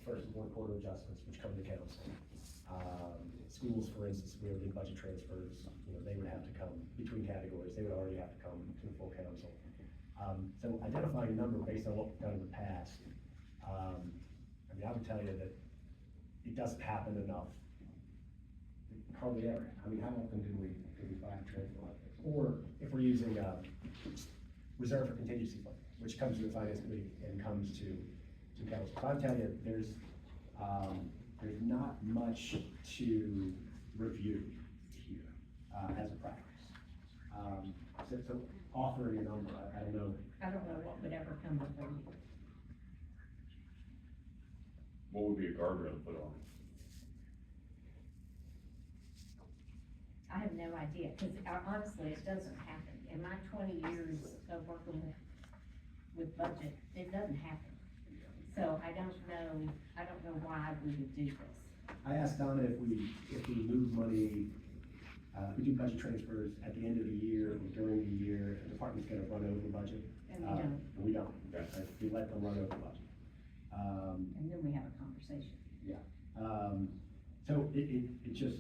first and fourth quarter adjustments, which come to council. Schools, for instance, we did budget transfers, they would have to come between categories, they would already have to come to the full council. So identifying a number based on what we've done in the past, I would tell you that it doesn't happen enough. Hardly ever. How often do we find a transfer like this? Or if we're using reserve for contingency fund, which comes to the finance committee and comes to council. So I'll tell you, there's not much to review here as a practice. So offering a number, I don't know. I don't know what would ever come before you. What would be a guardrail to put on it? I have no idea, because honestly, it doesn't happen. In my 20 years of working with budget, it doesn't happen. So I don't know why we would do this. I asked Donna if we move money, we do budget transfers at the end of the year or during the year, the department's gonna run over budget. And we don't. We don't. Okay. We let them run over budget. And then we have a conversation. Yeah. So it just,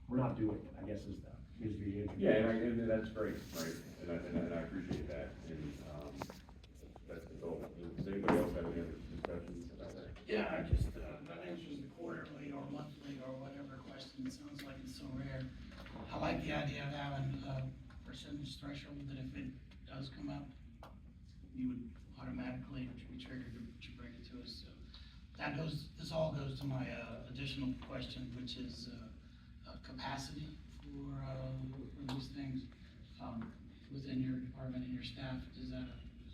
we're not doing it, I guess is the answer. Yeah, and that's great, right, and I appreciate that, and, that's the goal. Does anybody else have any other discussions about that? Yeah, I just, that answers the quarterly or monthly or whatever question, it sounds like it's so rare. I like the idea of having a percentage threshold that if it does come up, you would automatically be triggered to bring it to us, so. This all goes to my, additional question, which is, capacity for these things, within your department and your staff. Is that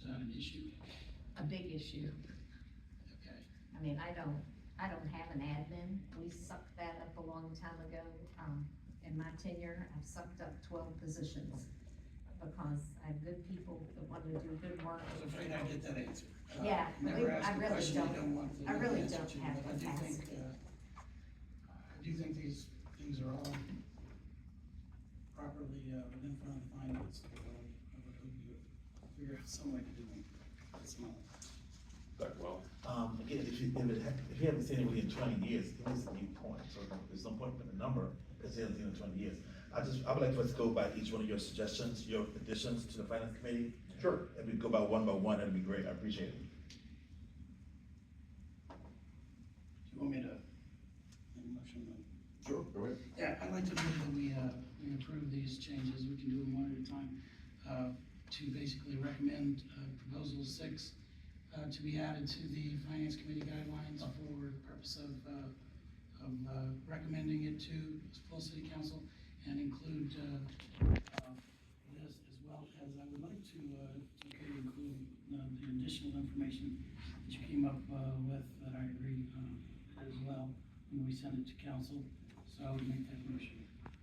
an issue? A big issue. Okay. I don't have an admin. We sucked that up a long time ago. In my tenure, I've sucked up 12 positions because I have good people that want to do good work. I was afraid I'd get that answer. Yeah, Never ask I a really question you don't. want to I really answer don't to, have but capacity. I do think these things are all properly, within front of the finance. I would hope you would figure out some way to do them. That's my. Well, Again, if you haven't seen it within 20 years, it is a new point, so there's no point in the number, because it hasn't seen it in 20 years. I would like for us to go by each one of your suggestions, your additions to the finance committee. sure. If we go by one, that'd be great, I appreciate it. Do you want me to make a motion? Sure, go ahead. Yeah, I'd like to move that we approve these changes. We can do them one at a time. To basically recommend, proposal 6, to be added to the finance committee guidelines for the purpose of recommending it to full city council, and include, this as well as I would like to include the additional information that you came up with that I agree as well when we send it to council. So I would make that motion.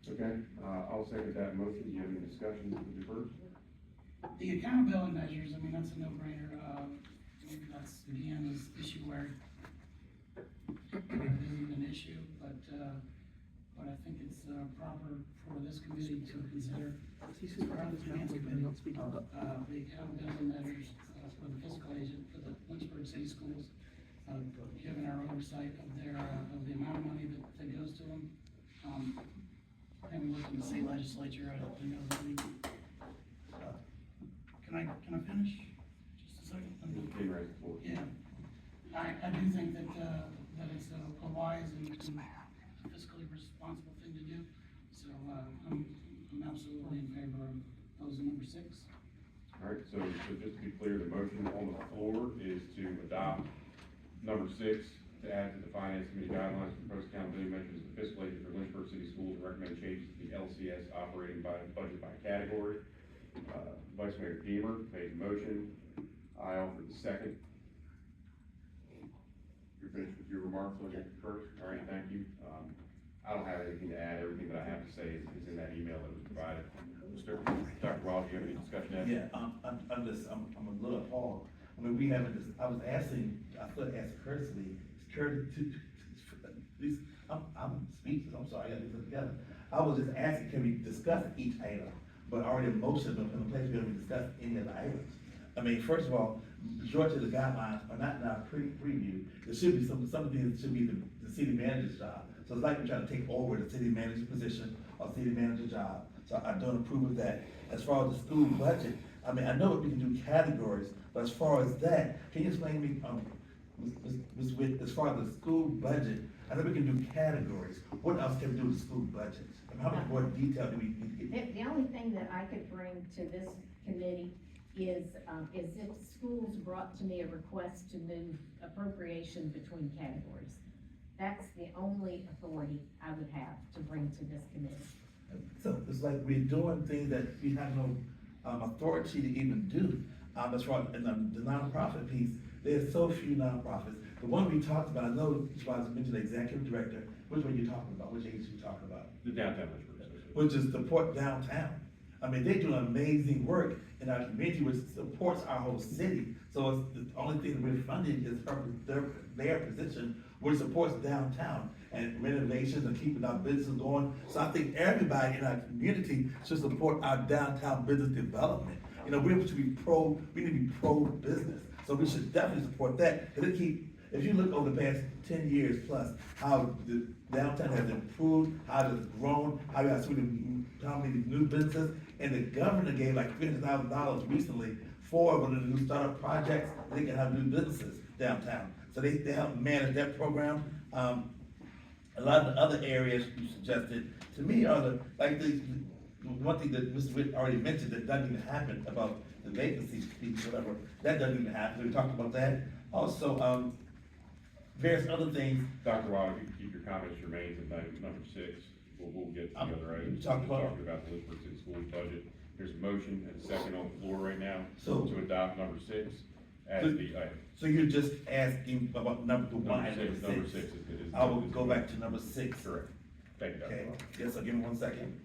Okay, I'll second that motion. Do you have any discussions with the first? The accountability measures, that's a no-brainer. That's, again, this issue where it isn't an issue, but I think it's proper for this committee to consider. For the finance committee, the accountability measures for the fiscal agent for the Lynchburg city schools, given our oversight of the amount of money that goes to them. And we work in the state legislature, I know that we, can I finish? Just a second? Okay, right, before. Yeah, I do think that it's a wise and fiscally responsible thing to do, so, I'm absolutely in favor of proposal number 6. All right, so just to be clear, the motion on the floor is to adopt number 6, to add to the finance committee guidelines for proposed accountability measures of the fiscal agent for Lynchburg City Schools, and recommend changes to the LCS operating budget by category. Vice Mayor Deemer made the motion. I offer the second. You're finished with your remarks, I'll get you first. All right, thank you. I don't have anything to add. Everything that I have to say is in that email that was provided. Dr. Wild, do you have any discussion to add? Yeah, I'm a little appalled. We haven't, I was asking, I thought I asked courtesy, I'm speechless, I'm sorry, I got to put it together. I was just asking, can we discuss each item? But already a motion in place, we haven't discussed any of the items. First of all, majority of the guidelines are not in our preview. There should be some of these should be the city manager's job. So it's like we're trying to take over the city manager's position or city manager job. So I don't approve of that. As far as the school budget, I mean, I know we can do categories, but as far as that, can you explain to me, Ms. Witt, as far as the school budget, I know we can do categories. What else can we do with the school budget? I mean, how much more detail do we need to get? The only thing that I could bring to this committee is if schools brought to me a request to move appropriation between categories. That's the only authority I would have to bring to this committee. So it's like we're doing things that we have no authority to even do. As far as the nonprofit piece, there's so few nonprofits. The one we talked about, I know you guys mentioned the executive director. Which one you talking about? Which agency you talking about? The downtown Lynchburg Association. Which is support downtown. I mean, they do amazing work in our community, which supports our whole city. So it's, the only thing that we're funding is their position, which supports downtown and renovations and keeping our business going. So I think everybody in our community should support our downtown business development. You know, we need to be pro-business. So we should definitely support that. And if you look over the past 10 years plus, how the downtown has improved, how it has grown, how many new businesses, and the governor gave like $300,000 recently for one of the new startup projects, they can have new businesses downtown. So they help manage that program. A lot of the other areas you suggested, to me, are the one thing that Mr. Witt already mentioned that doesn't even happen about the vacancy piece, whatever, that doesn't even happen. We talked about that. Also, various other things. Dr. Watt, if you could keep your comments germane to number 6, we'll get to the other items. Talking about the Lynchburg City Schools budget. There's a motion and a second on the floor right now So- to adopt number 6 as So- the item. So you're just asking about number one and Number six is. I will go back to number 6. Correct. Thank you, Dr. Okay, Watt. yes, so give me 1 second.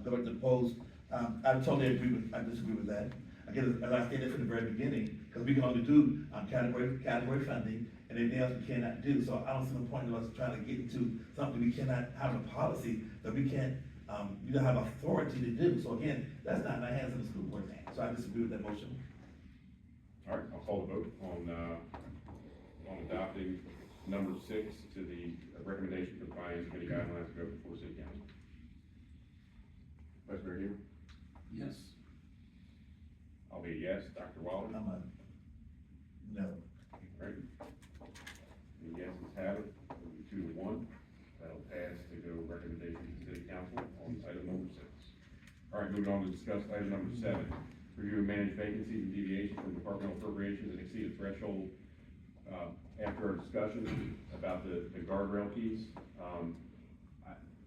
Go back to the polls. I totally I disagree with that. Again, as I stated from the very beginning, because we can only do category funding, and anything else we cannot do. So I don't see the point of us trying to get into something we cannot have a policy that we can't, you don't have authority to do. So again, that's not in the hands of the school board's hands. So I disagree with that motion. All right, I'll call the vote on adopting number 6 to the recommendation for the Finance Committee guidelines to go before City Council. Vice Mayor Huber? Yes. I'll be a yes. Dr. Waller? I'm a no. Right. The yeses have it, 2 to 1. That'll pass to go recommendation to City Council on item number 6. All right, moving on to discuss item number 7. Review and manage vacancies and deviations from departmental appropriations that exceed a threshold. After our discussion about the guardrail piece,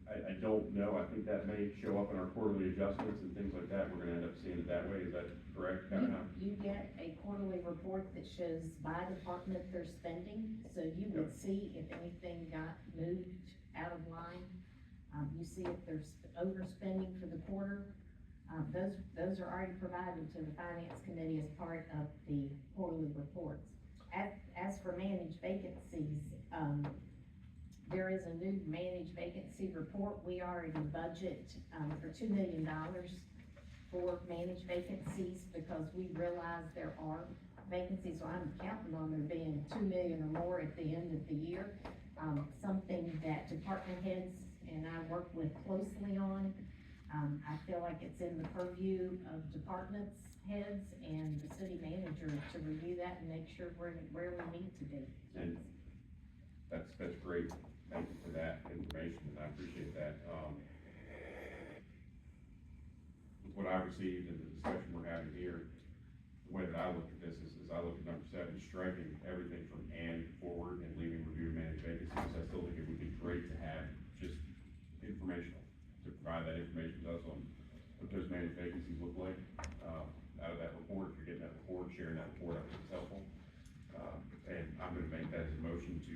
I don't know, I think that may show up in our quarterly adjustments and things like that. We're gonna end up seeing it that way. Is that correct? You get a quarterly report that shows by department their spending, so you would see if anything got moved out of line. You see if there's overspending for the quarter. Those are already provided to the Finance Committee as part of the quarterly reports. As for managed vacancies, there is a new managed vacancy report. We already budget, for $2 million for managed vacancies because we realize there are vacancies, so I'm counting on there being 2 million or more at the end of the year. Something that department heads and I work with closely on. I feel like it's in the purview of departments heads and the city manager to review that and make sure we're where we need to be. And that's great. Thank you for that information, and I appreciate that. What I received in the discussion we're having here, the way that I look at this is I look at number 7, striking everything from and forward and leaving review and manage vacancies. I still think it would be great to have just informational, to provide that information to us on what those managed vacancies look like, out of that report. If you're getting that report, sharing that report, I think it's helpful. And I'm gonna make that as a motion to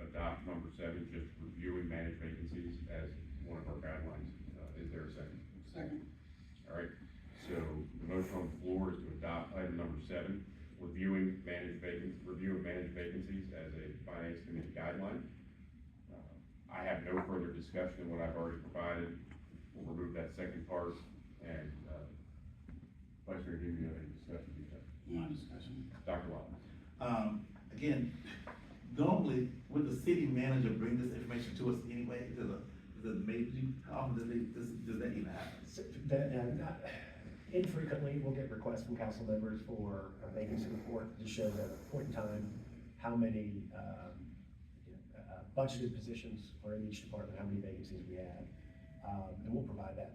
adopt number 7, just reviewing managed vacancies as one of our guidelines. Is there a second? Second. All right, so the motion on the floor is to adopt item number 7, review of managed vacancies as a Finance Committee guideline. I have no further discussion than what I've already provided. We'll remove that second part, and Vice Mayor, do you have any discussion? No discussion. Dr. Wallace? Again, normally, would the city manager bring this information to us anyway? Does it maybe, how often does that even happen? So, infrequently, we'll get requests from council members for a vacancy report to show at a point in time how many, budgeted positions are in each department, how many vacancies we have. And we'll provide that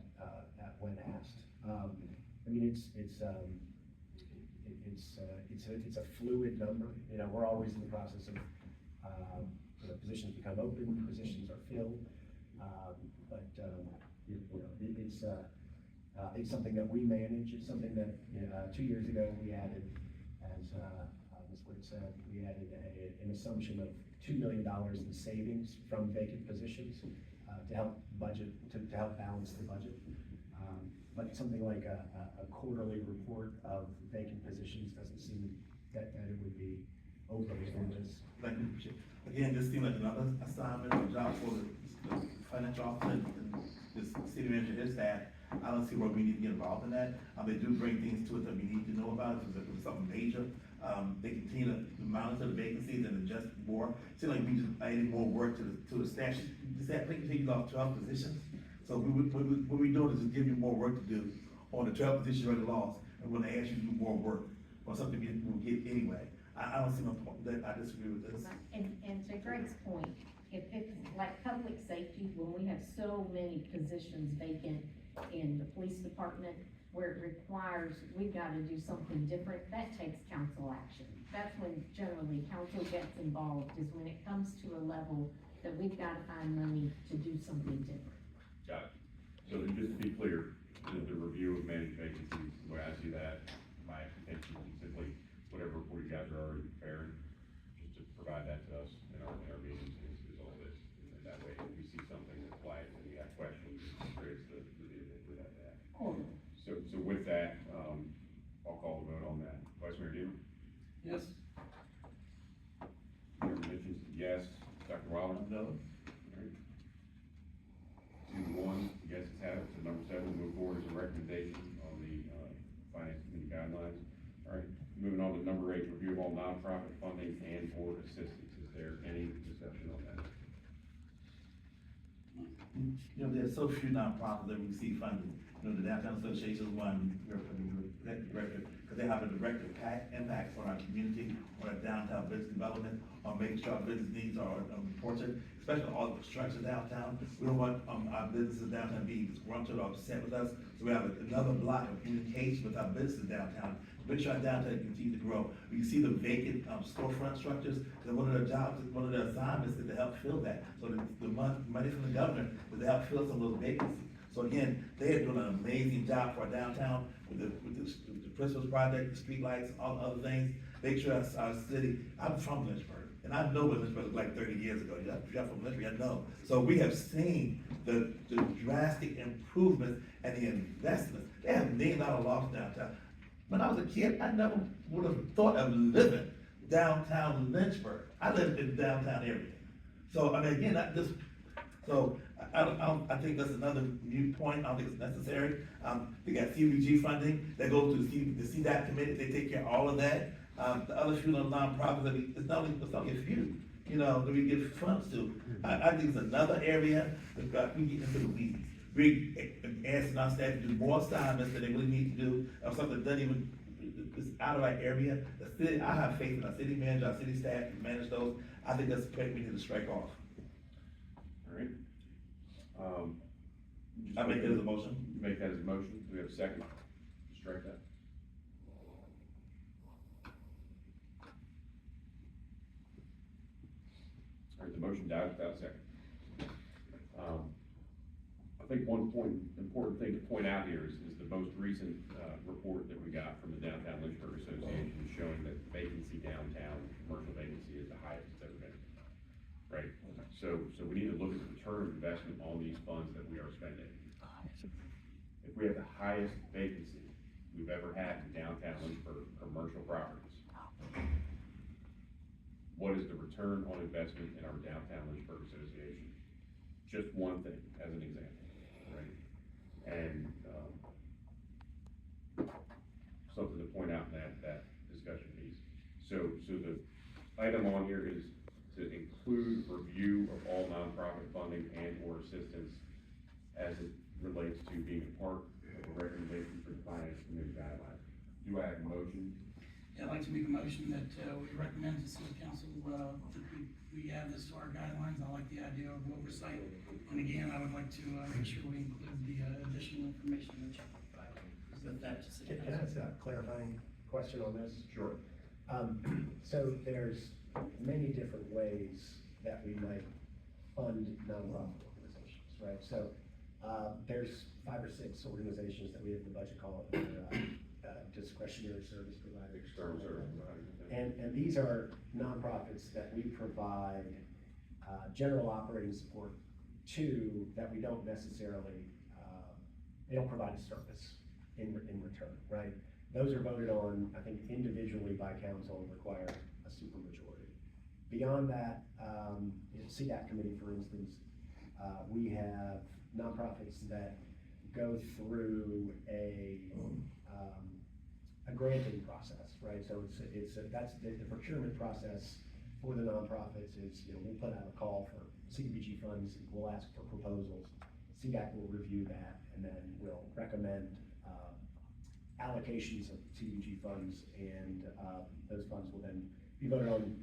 when asked. I mean, it's a fluid number, you know, we're always in the process of, positions become open, positions are filled. It's something that we manage, it's something that, 2 years ago, we added, as Ms. Witt said, we added an assumption of $2 million in savings from vacant positions, to help balance the budget. But something like a quarterly report of vacant positions doesn't seem that it would be overly onerous. Like, again, this seems like another assignment or job for the financial officer and this city manager, his staff. I don't see where we need to get involved in that. They do bring things to us that we need to know about, if it's something major. They continue to monitor the vacancies and adjust more. Seems like we just adding more work to the staff. The staff, I think, you lost 12 positions. So what we're doing is just giving you more work to do on the 12 positions you already lost, and we're gonna ask you to do more work on something we'll get anyway. I don't see no point, that I disagree with this. And to Greg's point, if it's like public safety, when we have so many positions vacant in the police department, where it requires, we've gotta do something different, that takes council action. That's when generally council gets involved, is when it comes to a level that we've gotta find money to do something different. Got it. So just to be clear, the review of managed vacancies, the way I see that, my expectation is simply whatever report you guys are already preparing, just to provide that to us in our meetings is all this. And that way, if we see something that flags and we have questions, it creates the we have that. So with that, I'll call the vote on that. Vice Mayor Deaver? Yes. Mayor Mitchell, yes. Dr. Wilder? No? 2-1, yes, it's had it. So number 7, move forward as a recommendation on the finance committee guidelines. All right, moving on to number 8, review of all nonprofit funding and or assistance. Is there any discussion on that? You know, there's so few nonprofits that receive funding. You know, the Downtown Association is one, because they have a direct impact on our community, on our downtown business development, on making sure our business needs are important, especially all the construction downtown. We don't want our businesses downtown being disgruntled or upset with us. So we have another block of communication with our businesses downtown. Make sure our downtown continue to grow. We see the vacant storefront structures, and one of their jobs, one of their assignments is to help fill that. So the money from the governor is to help fill some of those vacancies. So again, they are doing an amazing job for our downtown with the Christmas project, the street lights, all the other things. Make sure our city, I'm from Lynchburg, and I know what Lynchburg looked like 30 years ago. You're from Lynchburg, I know. So we have seen the drastic improvements and the investments. They have $1 million loss downtown. When I was a kid, I never would have thought of living downtown Lynchburg. I lived in the downtown area. So, I mean, again, I think that's another new point. I don't think it's necessary. They got CBG funding that goes to the CDAP committee. They take care of all of that. The other few little nonprofits, it's not only a few, you know, that we give funds to. I think it's another area that we get into the weeds. We asking our staff to do more assignments than they really need to do, or something that doesn't even, it's out of our area. The city, I have faith in our city manager, our city staff to manage those. I think that's a point we need to strike off. All right. I make that as a motion. Make that as a motion. Do we have a second? To strike that. All right, the motion dies without a second. I think one important thing to point out here is the most recent report that we got from the Downtown Lynchburg Association showing that vacancy downtown, commercial vacancy, is the highest it's ever been. Right? So we need to look at the return of investment on these funds that we are spending. If we have the highest vacancy we've ever had in downtown Lynchburg commercial properties, what is the return on investment in our Downtown Lynchburg Association? Just one thing as an example, right? And something to point out in that So the item on here is to include review of all nonprofit funding and or assistance as it relates to being a part of a recommendation for the finance committee guidelines. Do I have a motion? Yeah, I'd like to make a motion that, we recommend to city council, that we add this to our guidelines. I like the idea of oversight. And again, I would like to, make sure we include the, additional information that you provide. With that to city Can I council. ask a clarifying question on this? Sure. So there's many different ways that we might fund nonprofit organizations, right? So, there's 5 or 6 organizations that we have in the budget call discretionary service providers. External service providers. And these are nonprofits that we provide, general operating support to, that we don't necessarily, they don't provide a service in return, right? Those are voted on, I think, individually by council and require a supermajority. Beyond that, CDAC committee, for instance, we have nonprofits that go through a granting process, right? So that's the procurement process for the nonprofits is, we'll put out a call for CDBG funds, we'll ask for proposals, CDAC will review that, and then we'll recommend allocations of CDBG funds, and those funds will then be voted on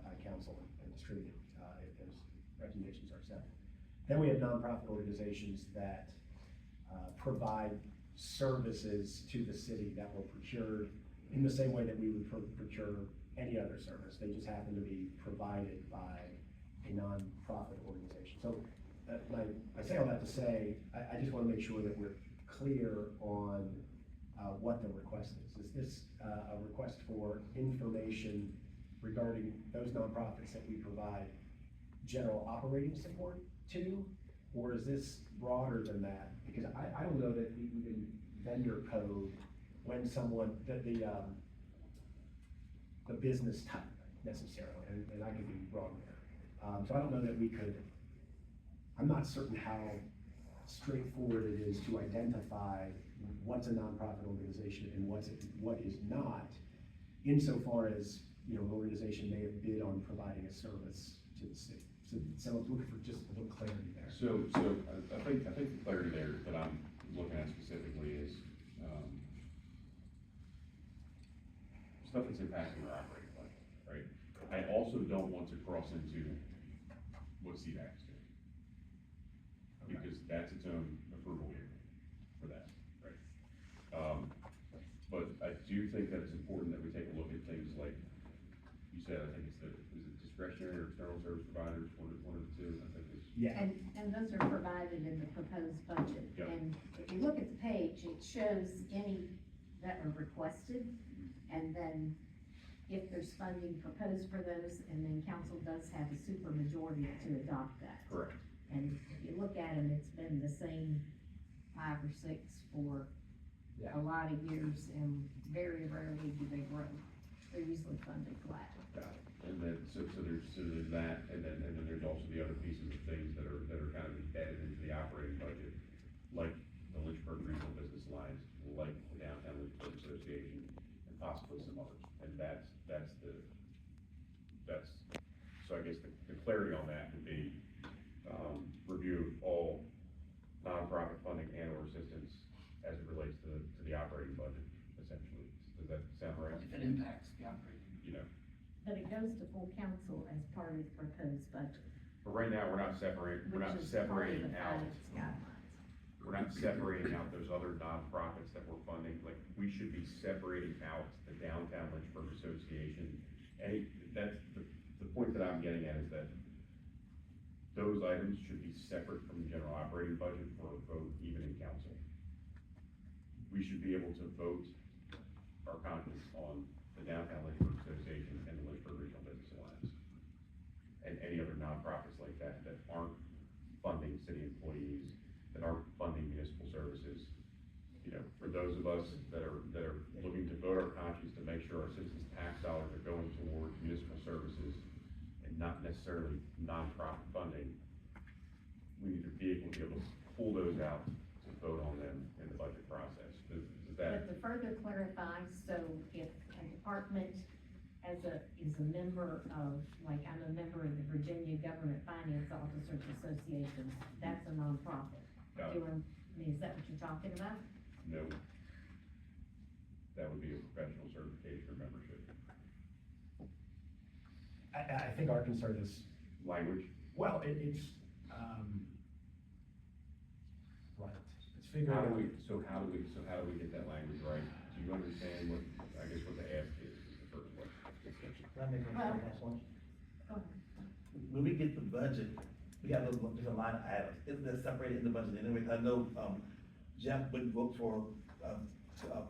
by council and distributed if those recommendations are accepted. Then we have nonprofit organizations that provide services to the city that were procured in the same way that we would procure any other service. They just happen to be provided by a nonprofit organization. So I say all that to say, I just want to make sure that we're clear on what the request is. Is this a request for information regarding those nonprofits that we provide general operating support to? Or is this broader than that? Because I don't know that we even vendor code when someone, the business type necessarily, and I could be wrong there. So I don't know that we could, I'm not certain how straightforward it is to identify what's a nonprofit organization and what is not, insofar as, an organization may have bid on providing a service to the city. So I was looking for just a little clarity there. So I think the clarity there that I'm looking at specifically is, stuff that's impacting our operating budget, right? I also don't want to cross into what CDAC is doing. Because that's its own approval vehicle for that, right? But I do think that it's important that we take a look at things like, you said, I think is it discretionary or external service providers, one of the two, I think it's. Yeah. And those are provided in the proposed budget. Yep. And if you look at the page, it shows any that are requested, and then if there's funding proposed for those, and then council does have a supermajority to adopt that. Correct. And if you look at them, it's been the same 5 or 6 for a lot of years, and very rarely do they grow. They're usually funded flat. Got it. And then, so there's that, and then there's also the other pieces of things that are kind of embedded into the operating budget, like the Lynchburg Regional Business Alliance, like the Downtown Lynchburg Association, and possibly some others. And so I guess the clarity on that would be, review of all nonprofit funding and or assistance as it relates to the operating budget, essentially. Does that sound right? If it impacts the operating. But it goes to full council as part of the proposed budget. But right now, we're not separating Which is part of the out. finance guidelines. We're not separating out those other nonprofits that we're funding, like, we should be separating out the Downtown Lynchburg Association. That's the point that I'm getting at is that those items should be separate from the general operating budget for a vote even in council. We should be able to vote our conscience on the Downtown Lynchburg Association and the Lynchburg Regional Business Alliance. And any other nonprofits like that aren't funding city employees, that aren't funding municipal services. For those of us that are looking to vote our conscience to make sure our citizens' tax dollars are going towards municipal services and not necessarily nonprofit funding, we need a vehicle to be able to pull those out to vote on them in the budget process. Does that? But to further clarify, so if a department is a member of, like, I'm a member of the Virginia Government Finance Officers Association, that's a nonprofit. Got it. Do you want- I mean, is that what you're talking about? No. That would be a professional certification or membership. I think our concern is, Language, well, it's, right, it's figuring how out. do we get that language right? Do you understand what, I guess what the ask is the first question? Can I make a Well- last one? Go ahead. When we get the budget, we got those different line items, isn't that separated in the budget anyway? I know, Jeff would vote for,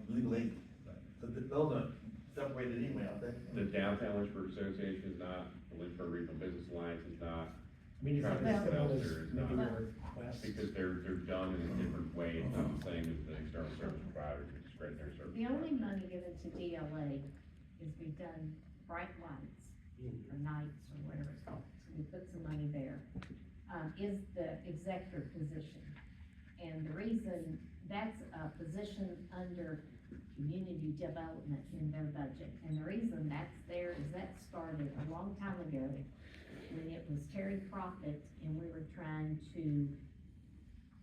legal aid, so those are separated anyway, aren't they? The Downtown Lynchburg Association is not, the Lynchburg Regional Business Alliance is not, I mean, is Trying it to as simple spell as there is making not. a request? because they're done in a different way, it's not the same as the external service providers, or discretionary service. The only money given to DLA is we've done bright lights, or nights, or whatever it's called, so we put some money there. Is the executive position. And the reason, that's a position under community development in their budget. And the reason that's there is that started a long time ago when it was Terry Profit and we were trying to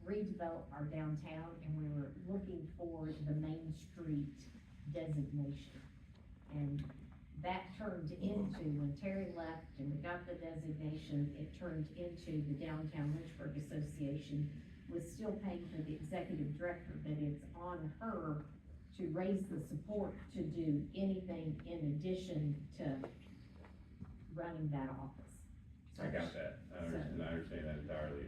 redevelop our downtown and we were looking for the Main Street designation. And that turned into, when Terry left and we got the designation, it turned into the Downtown Lynchburg Association was still paying for the executive director, but it's on her to raise the support to do anything in addition to running that office. So- I got that, I understand that entirely,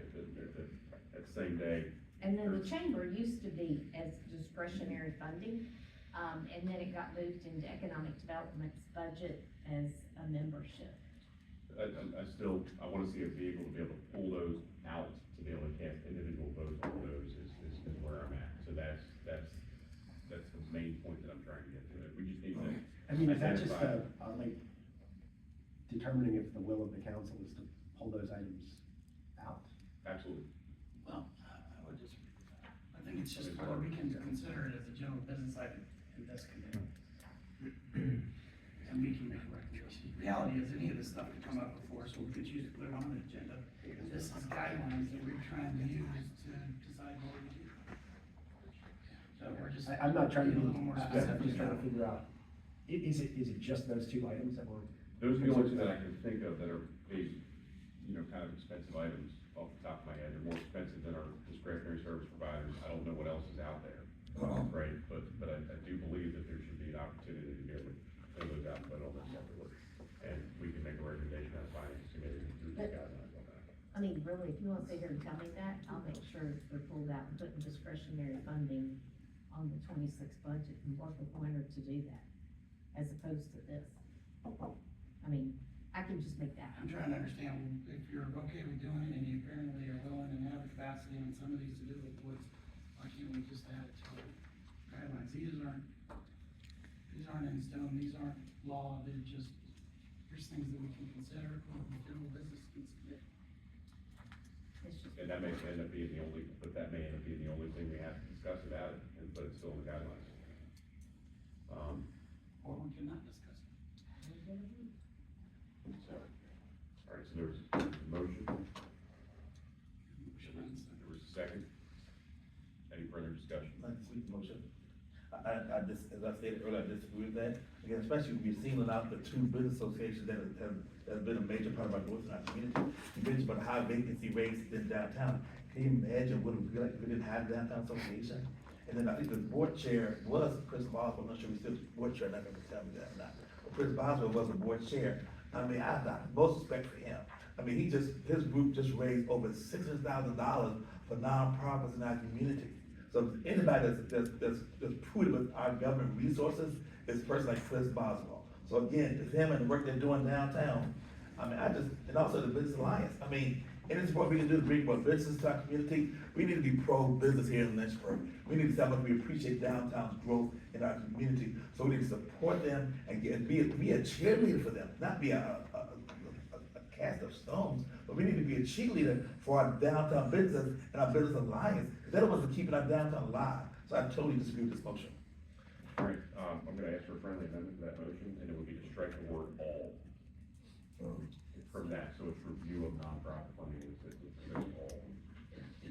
at the same day, And then the chamber used to be as discretionary funding, and then it got moved into economic development's budget as a membership. I wanna see a vehicle to be able to pull those out, to be able to cast individual votes on those is where I'm at. So that's the main point that I'm trying to get to. We just need to, I mean, is that just identify- like determining if the will of the council is to pull those items out? absolutely. Well, I would just, I think it's just whether we can consider it as a general business item in this committee. And we can make a recommendation. The reality is, any of this stuff could come up before, so we could choose to put it on the agenda. This is guidelines that we're trying to use to decide what we do. So we're just. I'm not trying to a be, little more I'm specific. just trying to figure out, is it just those two items that were? Those are the only two that I can think of that are big, kind of expensive items off the top of my head. They're more expensive than our discretionary service providers. I don't know what else is out there, right? But I do believe that there should be an opportunity to be able to fill those out and vote on them separately. And we can make a recommendation on the finance committee through the guidelines on that. I mean, really, if you wanna sit here and tell me that, I'll make sure they're pulled out and putting discretionary funding on the 26 budget and work with Winter to do that, as opposed to this. I mean, I can just make that. I'm trying to understand, if you're okay with doing it and you apparently are willing and have the capacity on some of these to do it, why can't we just add it to the guidelines? These aren't in stone, these aren't law, they're just, here's things that we can consider, the general business can submit. It's just, And that may end up being the only, but that may end up being the only thing we have to discuss about it, but it's still in the guidelines. Or we cannot discuss it. So, all right, so there was a motion, there was a second. Any further discussion? Like a sweet motion. I just, as I stated earlier, I disagree with that. Again, especially when we're singling out the two business associations that have been a major part of our growth in our community. You mentioned about high vacancy rates in downtown. Can you imagine what it would be like if we didn't have a downtown association? And then I think the board chair was Chris Boswell, I'm not sure if he's still the board chair, not gonna tell me that or not. But Chris Boswell was the board chair. I mean, I've got most respect for him. I mean, his group just raised over $600,000 for nonprofits in our community. So anybody that's prudent with our government resources is a person like Chris Boswell. So again, it's him and the work they're doing downtown. I mean, and also the Business Alliance. I mean, and it's what we can do to bring more business to our community. We need to be pro-business here in Lynchburg. We need to tell them we appreciate downtown's growth in our community. So we need to support them and be a cheerleader for them, not be a cast of stones, but we need to be a cheerleader for our downtown business and our business alliance. Because they're the ones that are keeping our downtown alive. So I totally disagree with this motion. All right, I'm gonna ask for a friendly amendment to that motion, and it would be to strike the word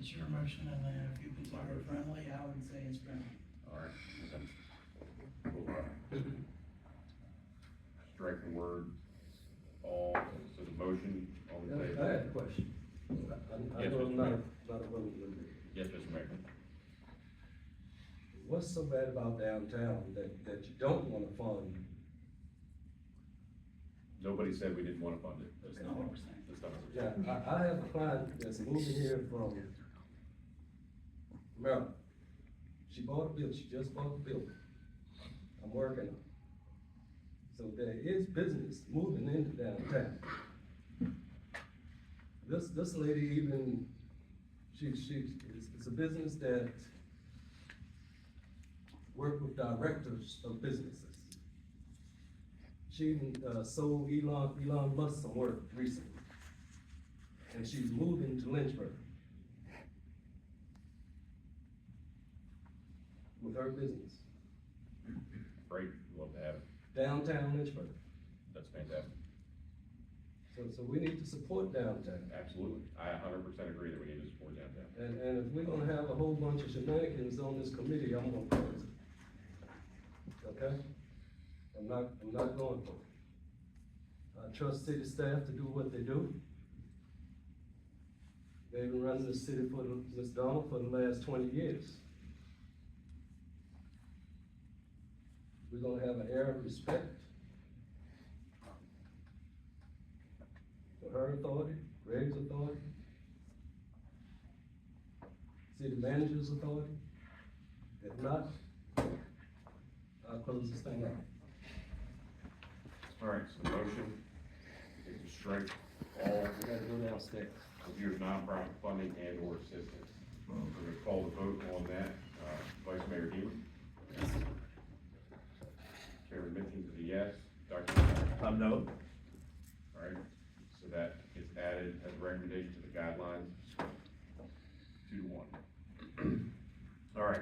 It's your motion, and then if you consider it friendly, I would say it's friendly. All right. We'll, strike the word all, so the motion on the I table. had a question. I Yes, know Mr. I'm not, Mayor. not a voting member. Yes, Mr. Mayor. What's so bad about downtown that you don't wanna fund? Nobody said we didn't wanna fund it. That's not what we're saying. That's not what we're saying. Yeah, I have a client that's moving here from Maryland. She bought a building, she just bought the building. I'm working on it. So there is business moving into downtown. This lady even, it's a business that work with directors of businesses. She even, sold Elon Musk some work recently. And she's moving to Lynchburg. With her business, Great, love to have it. downtown Lynchburg. That's fantastic. So we need to support downtown. Absolutely. I 100% agree that we need to support downtown. And if we're gonna have a whole bunch of shenanigans on this committee, I'm gonna close it. Okay? I'm not going for it. I trust city staff to do what they do. They've been running the city Ms. Donald, for the last 20 years. We're gonna have an air of respect for her authority, Greg's authority, city manager's authority. If not, I'll close this thing out. All right, so the motion is to strike all We gotta go downstairs. review of nonprofit funding and or assistance. We're gonna call the vote on that. Vice Mayor Dean. Chairman Mitchell is a yes. Dr. No. All right, so that gets added as a recommendation to the guidelines, 2-1. All right.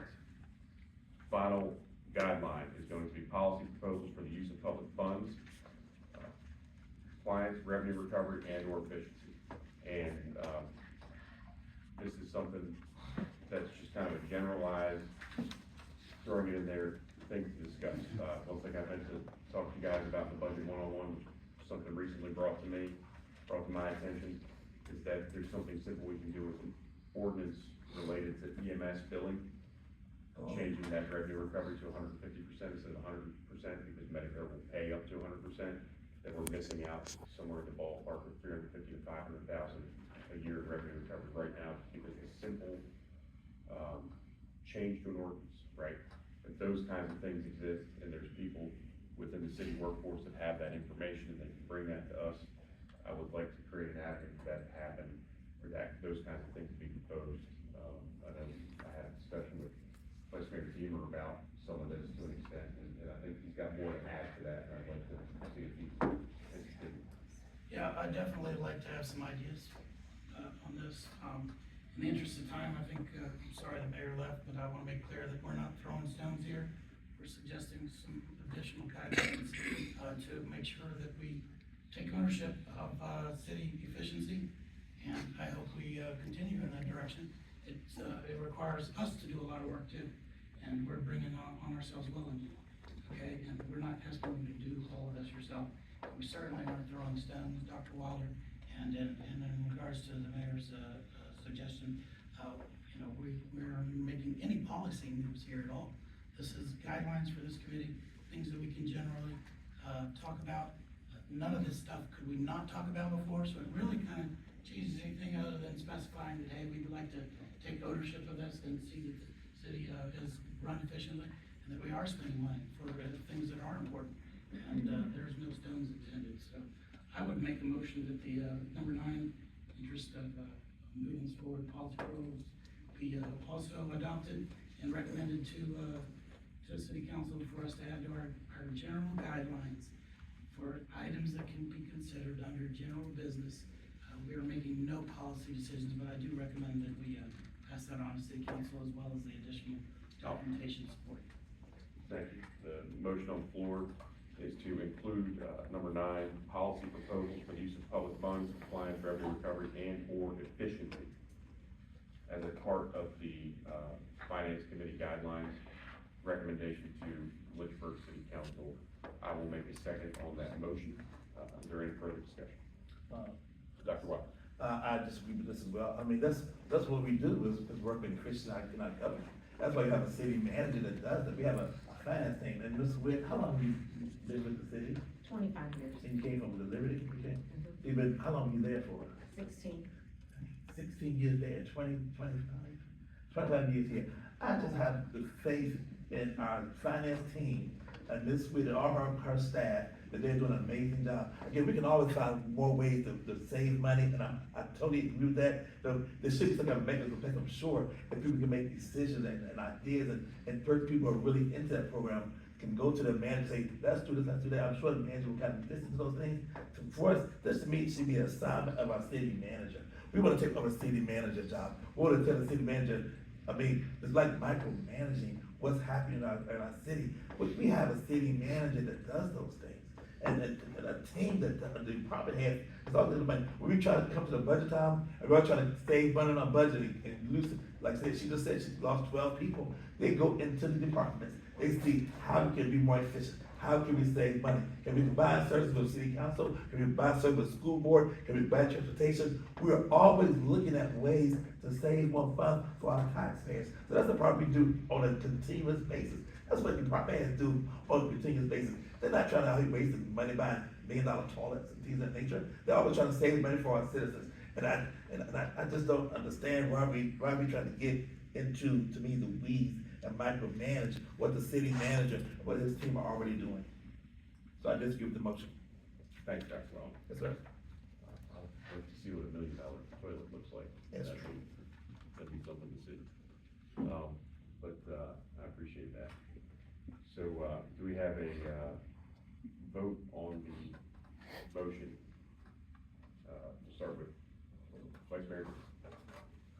Final guideline is going to be policy proposals for the use of public funds, compliance, revenue recovery, and or efficiency. And, this is something that's just kind of a generalized, throwing it in there, things to discuss. One thing I meant to talk to you guys about in the budget 101, which is something recently brought to my attention, is that there's something simple we can do with an ordinance related to EMS billing, changing that revenue recovery to 150% instead of 100%, because Medicare will pay up to 100%, that we're missing out somewhere in the ballpark of 350 to 500,000 a year in revenue recovery right now, because a simple, change to an ordinance, right? If those kinds of things exist, and there's people within the city workforce that have that information, and they can bring that to us, I would like to create an avenue for that to happen, for those kinds of things to be proposed. I know I had a discussion with Vice Mayor Deemer about some of this to an extent, and I think he's got more to add to that, and I'd like to see if he's interested. Yeah, I'd definitely like to have some ideas, on this. In the interest of time, I think, I'm sorry the mayor left, but I wanna make clear that we're not throwing stones here. We're suggesting some additional guidelines, to make sure that we take ownership of, city efficiency. And I hope we, continue in that direction. It requires us to do a lot of work too, and we're bringing on ourselves willingly, okay? And we're not asking you to do all of this yourself. We certainly aren't throwing stones, Dr. Wilder, and in regards to the mayor's, suggestion, we're making any policy moves here at all. This is guidelines for this committee, things that we can generally, talk about. None of this stuff could we not talk about before, so it really kind of changes anything other than specifying that, hey, we'd like to take ownership of this and see that the city, is run efficiently, and that we are spending money for things that are important. And, there's no stones intended, so I would make a motion that the, number 9, interest of, moving forward policy proposals be, also adopted and recommended to the city council for us to add to our general guidelines for items that can be considered under general business. We are making no policy decisions, but I do recommend that we, pass that on to city council as well as the additional documentation support. Thank you. The motion on the floor is to include, number 9, policy proposals for the use of public funds, compliance, revenue recovery, and or efficiency. as a part of the, Finance Committee guidelines recommendation to Lynchburg City Council. I will make a second on that motion. Is there any further discussion? Dr. Watt? I disagree with this as well. I mean, that's what we do is work with Christian in our government. That's why you have a city manager that does that. We have a finance team. And Ms. Witt, how long have you lived with the city? 25 years, And you came from the Liberty, you came? You've been, how long were you there for? 16. 16 years there, 25 years here. I just have the faith in our finance team and Ms. Witt and all her staff that they're doing an amazing job. Again, we can always find more ways to save money, and I totally agree with that. There should be some kind of mechanism in place, I'm sure, that people can make decisions and ideas, and first people who are really into that program can go to the manager and say, let's do this, let's do that. I'm sure the manager will kind of listen to those things. So for us, this to me should be an assignment of our city manager. We want to take over the city manager job. We want to tell the city manager, I mean, it's like micromanaging what's happening in our city. We have a city manager that does those things. And a team that the department heads is all the money. When we try to come to the budget time, and we're trying to save money on our budget and lose, like I said, she just said she lost 12 people. They go into the departments. They see how we can be more efficient. How can we save money? Can we buy services with city council? Can we buy services with school board? Can we buy transportation? We are always looking at ways to save more funds for our taxpayers. So that's the part we do on a continuous basis. That's what the department heads do on a continuous basis. They're not trying to waste money buying $1 million toilets and things of that nature. They're always trying to save money for our citizens. And I just don't understand why we trying to get into, to me, the weeds and micromanage what the city manager, what his team are already doing. So I just give the motion. Thanks, Dr. Wall. Yes, sir. I'll wait to see what $1 million toilet looks like. Yes, That'd sir. that'd be something to see. I appreciate that. So, do we have a, vote on the motion? To start with, Vice Mayor?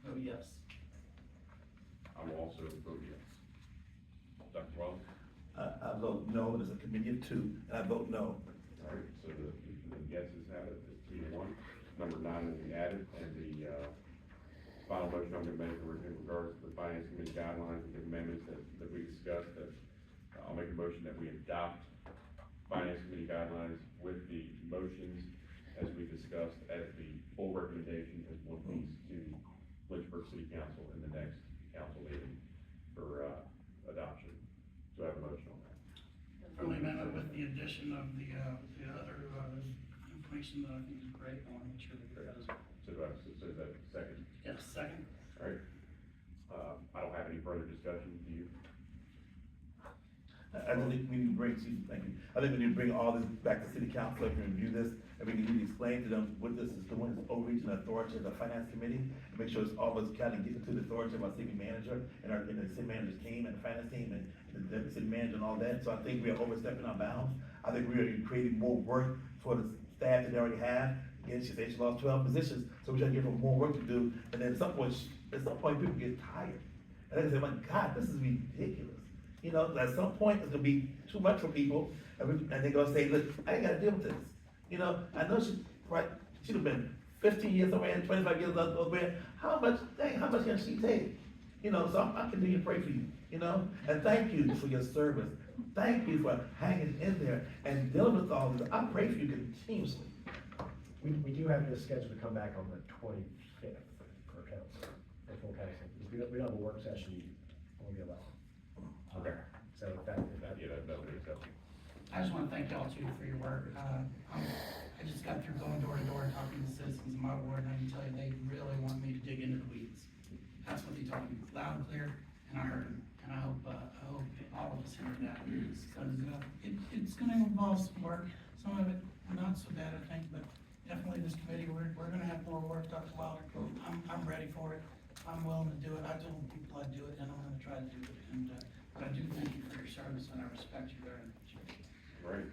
Oh, yes. I will also vote yes. Dr. Wallace? I vote no, there's a committee of two, and I vote no. All right, so the yeses have it, it's 3-1. Number 9 will be added, and the, final motion I'm gonna make in regards to the Finance Committee guidelines and the amendments that we discussed, that I'll make a motion that we adopt Finance Committee guidelines with the motions as we discussed as the full recommendation as one piece to Lynchburg City Council in the next council meeting for, adoption. Do I have a motion on that? Friendly amendment with the addition of the other, information that I think is great. I want to make sure that it does. So do I, so is that second? Yes, second. All right. I don't have any further discussion. Do you? I think we need to bring, thank you. I think we need to bring all this back to city council and review this, and we need to explain to them what this is doing, this overreach and authority of the finance committee, and make sure it's always kind of getting to the authority of our city manager and the city manager's team and the finance team and the deputy city manager and all that. So I think we are overstepping our bounds. I think we are creating more work for the staff that they already have. Again, she said she lost 12 positions, so we're trying to give her more work to do. And then at some point people get tired. And they say, my God, this is ridiculous. You know, at some point, it's gonna be too much for people, and they're gonna say, look, I ain't gotta deal with this. You know, I know she'd have been 15 years away and 25 years away. How much can she take? You know, so I continue to pray for you, you know? And thank you for your service. Thank you for hanging in there and dealing with all this. I pray for you continuously. We do have this scheduled to come back on the 25th for council, for full council. We don't have a work session on the 11th. Okay. So if that, Yeah, that would be acceptable. I just want to thank y'all too for your work. I just got through going door to door and talking to citizens in my ward, and I can tell you, they really want me to dig into the weeds. That's what they told me, loud and clear, and I heard them. And I hope all of us hear that, because it's gonna involve some work, some of it not so bad, I think, but definitely this committee, we're gonna have more work, Dr. Wilder. I'm ready for it. I'm willing to do it. I told people I'd do it, and I'm gonna try to do it. And, but I do thank you for your service, and I respect you very much. Right.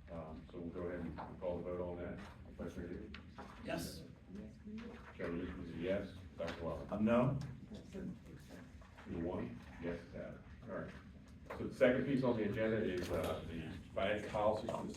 So we'll go ahead and call the vote on that. Vice Mayor Davis? Yes. Chairman Newsom is a yes. Dr. Wallace? No? You want? Yes, it's have. All right. So the second piece on the agenda is, the financial policies for the city.